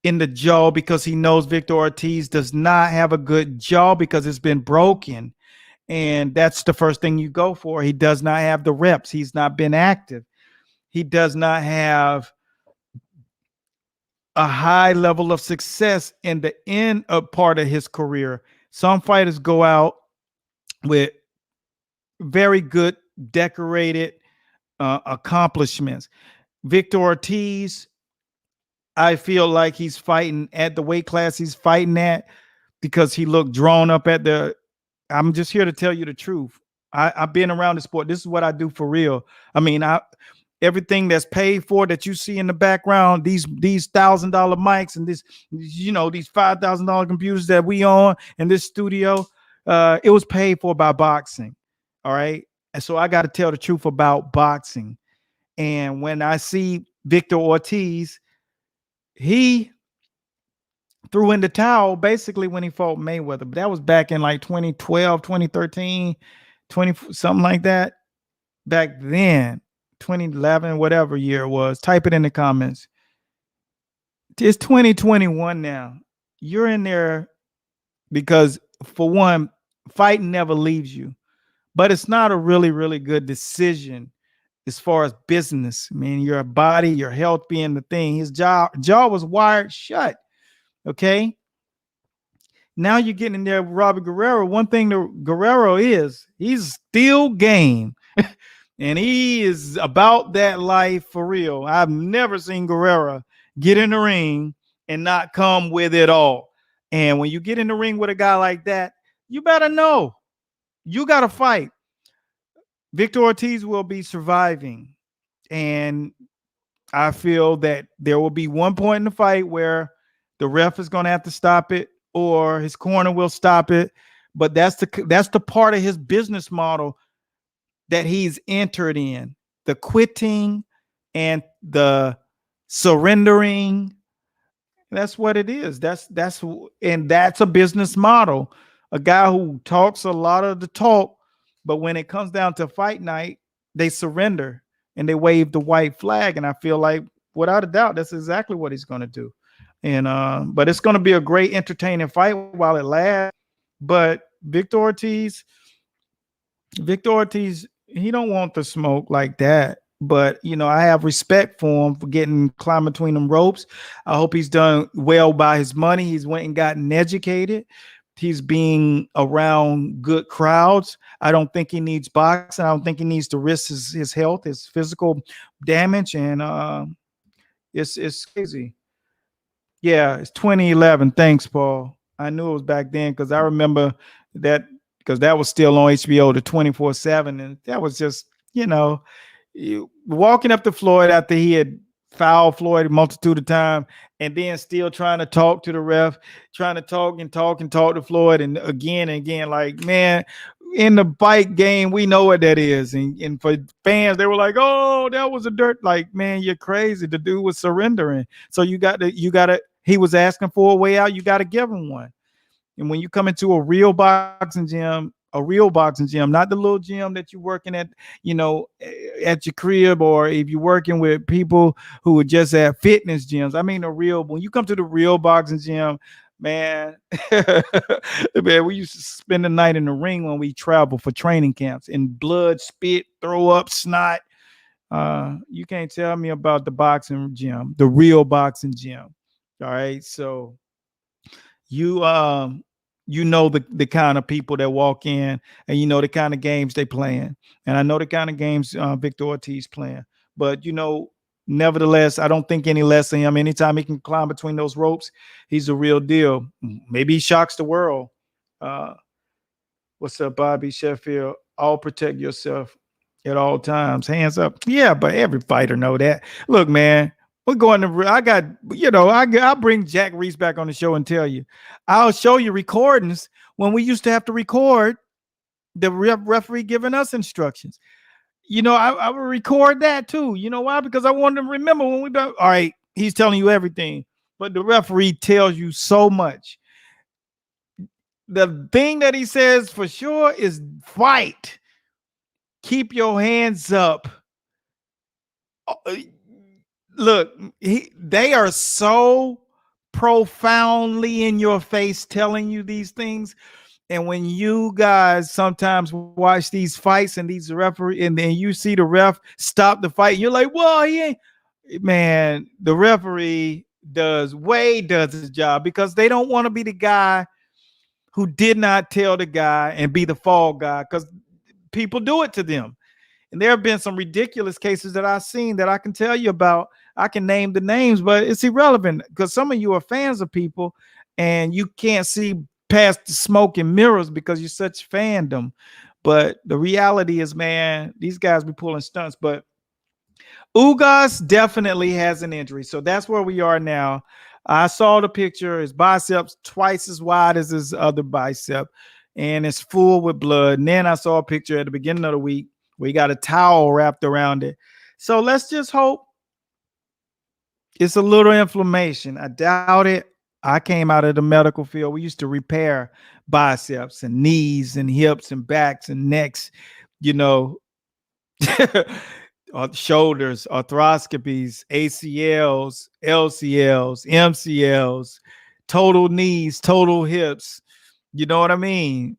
in the jaw, because he knows Victor Ortiz does not have a good jaw because it's been broken. And that's the first thing you go for. He does not have the reps. He's not been active. He does not have a high level of success in the end of part of his career. Some fighters go out with very good, decorated accomplishments. Victor Ortiz, I feel like he's fighting at the weight class he's fighting at because he looked drawn up at the. I'm just here to tell you the truth. I've been around the sport. This is what I do for real. I mean, everything that's paid for that you see in the background, these $1,000 mics and this, these $5,000 computers that we own in this studio, it was paid for by boxing. All right. And so I got to tell the truth about boxing. And when I see Victor Ortiz, he threw in the towel basically when he fought Mayweather. But that was back in like 2012, 2013, 20, something like that. Back then, 2011, whatever year it was. Type it in the comments. It's 2021 now. You're in there because, for one, fighting never leaves you. But it's not a really, really good decision as far as business. I mean, your body, your health being the thing. His jaw was wired shut. Okay. Now you're getting in there with Robert Guerrero. One thing the Guerrero is, he's still game. And he is about that life for real. I've never seen Guerrero get in the ring and not come with it all. And when you get in the ring with a guy like that, you better know you got to fight. Victor Ortiz will be surviving. And I feel that there will be one point in the fight where the ref is going to have to stop it, or his corner will stop it. But that's the part of his business model that he's entered in. The quitting and the surrendering. That's what it is. That's a business model. A guy who talks a lot of the talk, but when it comes down to fight night, they surrender and they wave the white flag. And I feel like, without a doubt, that's exactly what he's going to do. And but it's going to be a great, entertaining fight while it lasts. But Victor Ortiz, he don't want the smoke like that. But I have respect for him for getting climbed between them ropes. I hope he's done well by his money. He's went and gotten educated. He's being around good crowds. I don't think he needs boxing. I don't think he needs to risk his health, his physical damage. And it's crazy. Yeah, it's 2011. Thanks, Paul. I knew it was back then because I remember that, because that was still on HBO, the 24/7. And that was just, walking up to Floyd after he had fouled Floyd a multitude of times, and then still trying to talk to the ref, trying to talk to Floyd, and again, like, man, in the bike game, we know what that is. And for fans, they were like, oh, that was a dirt. Like, man, you're crazy. The dude was surrendering. So you got to, he was asking for a way out. You got to give him one. And when you come into a real boxing gym, a real boxing gym, not the little gym that you're working at, at your crib, or if you're working with people who are just at fitness gyms. I mean, a real, when you come to the real boxing gym, man, man, we used to spend the night in the ring when we travel for training camps in blood, spit, throw up, snot. You can't tell me about the boxing gym, the real boxing gym. All right. So you know the kind of people that walk in, and you know the kind of games they playing. And I know the kind of games Victor Ortiz playing. But nevertheless, I don't think any less of him. Anytime he can climb between those ropes, he's a real deal. Maybe he shocks the world. Uh, what's up, Bobby Sheffield? All protect yourself at all times. Hands up. Yeah, but every fighter know that. Look, man, we're going to. I got. I'll bring Jack Reese back on the show and tell you. I'll show you recordings when we used to have to record the referee giving us instructions. I would record that too. You know why? Because I wanted to remember when we all right. He's telling you everything, but the referee tells you so much. The thing that he says for sure is fight. Keep your hands up. Look, they are so profoundly in your face telling you these things. And when you guys sometimes watch these fights and these referee, and then you see the ref stop the fight, you're like, well, he ain't. Man, the referee does his job, because they don't want to be the guy who did not tell the guy and be the fall guy, because people do it to them. And there have been some ridiculous cases that I've seen that I can tell you about. I can name the names, but it's irrelevant, because some of you are fans of people and you can't see past the smoke and mirrors because you're such fandom. But the reality is, man, these guys be pulling stunts. But Ugas definitely has an injury. So that's where we are now. I saw the picture. His biceps twice as wide as his other bicep, and it's full with blood. And then I saw a picture at the beginning of the week where he got a towel wrapped around it. So let's just hope it's a little inflammation. I doubt it. I came out of the medical field. We used to repair biceps and knees and hips and backs and necks, you know, shoulders, arthroscopies, ACLs, LCLs, MCLs, total knees, total hips. You know what I mean?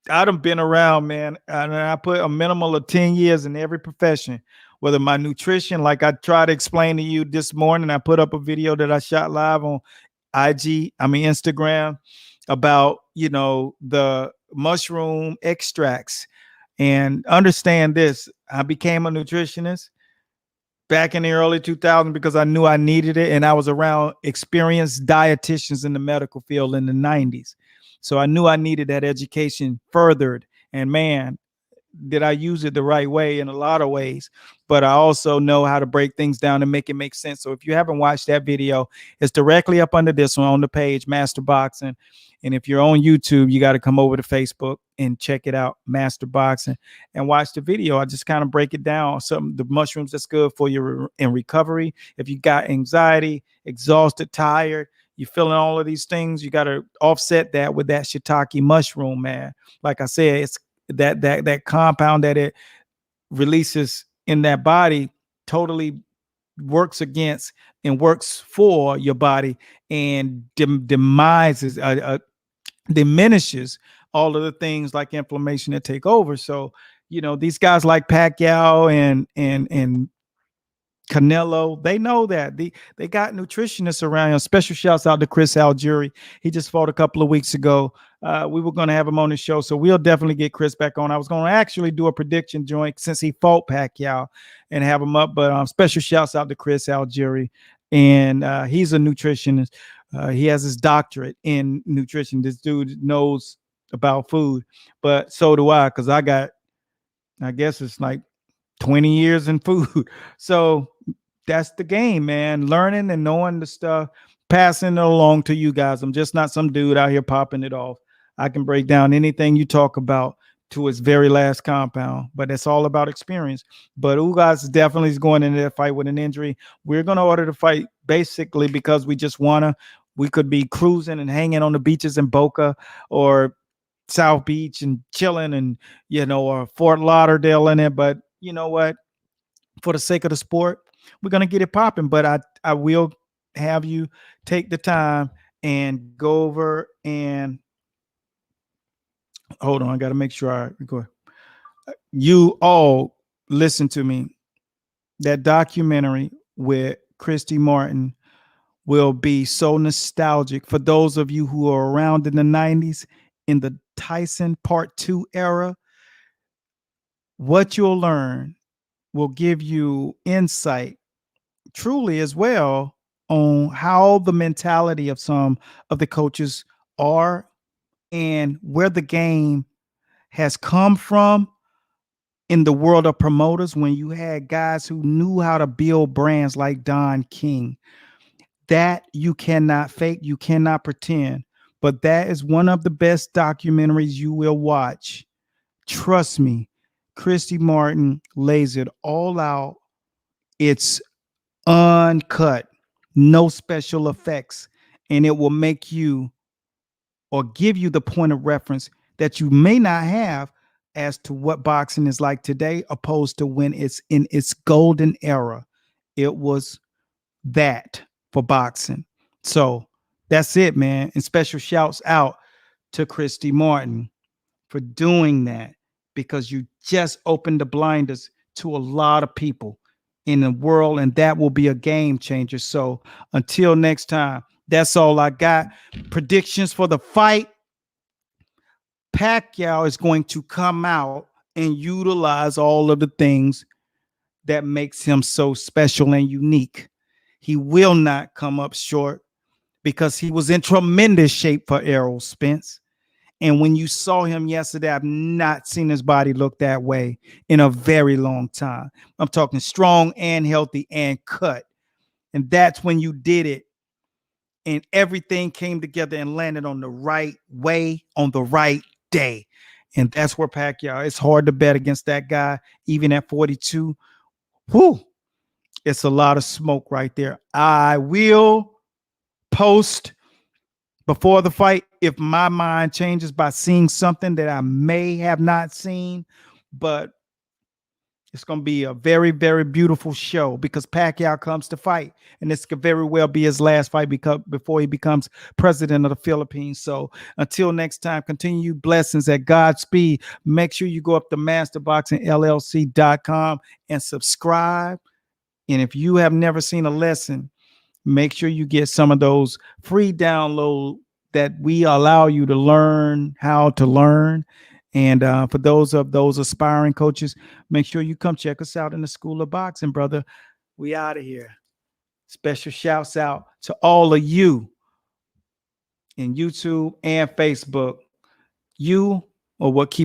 I done been around, man, and I put a minimal of 10 years in every profession. Whether my nutrition, like I tried to explain to you this morning, I put up a video that I shot live on Instagram, about, the mushroom extracts. And understand this, I became a nutritionist back in the early 2000s because I knew I needed it, and I was around experienced dietitians in the medical field in the 90s. So I knew I needed that education furthered. And man, did I use it the right way in a lot of ways, but I also know how to break things down and make it make sense. So if you haven't watched that video, it's directly up under this one on the page, Master Boxing. And if you're on YouTube, you got to come over to Facebook and check it out, Master Boxing, and watch the video. I just kind of break it down. Some the mushrooms that's good for you in recovery. If you got anxiety, exhausted, tired, you're feeling all of these things, you got to offset that with that shiitake mushroom, man. Like I said, it's that compound that it releases in that body totally works against and works for your body, and diminishes all of the things like inflammation that take over. So these guys like Pacquiao and Canelo, they know that they got nutritionists around him. Special shouts out to Chris Algieri. He just fought a couple of weeks ago. We were going to have him on the show, so we'll definitely get Chris back on. I was going to actually do a prediction joint since he fought Pacquiao and have him up, but special shouts out to Chris Algieri, and he's a nutritionist. He has his doctorate in nutrition. This dude knows about food, but so do I, because I guess it's like 20 years in food. So that's the game, man. Learning and knowing the stuff, passing it along to you guys. I'm just not some dude out here popping it off. I can break down anything you talk about to its very last compound, but it's all about experience. But Ugas definitely is going into that fight with an injury. We're going to order the fight basically because we just want to. We could be cruising and hanging on the beaches in Boca, or South Beach and chilling and, or Fort Lauderdale in it. But you know what? For the sake of the sport, we're going to get it popping. But I will have you take the time and go over and hold on. I got to make sure I record. You all listen to me. That documentary with Christy Martin will be so nostalgic for those of you who are around in the 90s in the Tyson Part 2 era. What you'll learn will give you insight truly as well on how the mentality of some of the coaches are and where the game has come from in the world of promoters when you had guys who knew how to build brands like Don King. That you cannot fake, you cannot pretend, but that is one of the best documentaries you will watch. Trust me, Christy Martin lays it all out. It's uncut, no special effects, and it will make you or give you the point of reference that you may not have as to what boxing is like today, opposed to when it's in its golden era. It was that for boxing. So that's it, man. And special shouts out to Christy Martin for doing that because you just opened the blinders to a lot of people in the world, and that will be a game changer. So until next time, that's all I got. Predictions for the fight. Pacquiao is going to come out and utilize all of the things that makes him so special and unique. He will not come up short because he was in tremendous shape for Errol Spence. And when you saw him yesterday, I've not seen his body look that way in a very long time. I'm talking strong and healthy and cut. And that's when you did it. And everything came together and landed on the right way on the right day. And that's where Pacquiao, it's hard to bet against that guy, even at 42. Whew, it's a lot of smoke right there. I will post before the fight if my mind changes by seeing something that I may have not seen, but it's going to be a very, very beautiful show because Pacquiao comes to fight, and this could very well be his last fight before he becomes president of the Philippines. So until next time, continue blessings at Godspeed. Make sure you go up to masterboxingllc.com and subscribe. And if you have never seen a lesson, make sure you get some of those free download that we allow you to learn how to learn. And for those aspiring coaches, make sure you come check us out in the School of Boxing, brother. We out of here. Special shouts out to all of you in YouTube and Facebook. You are what keeps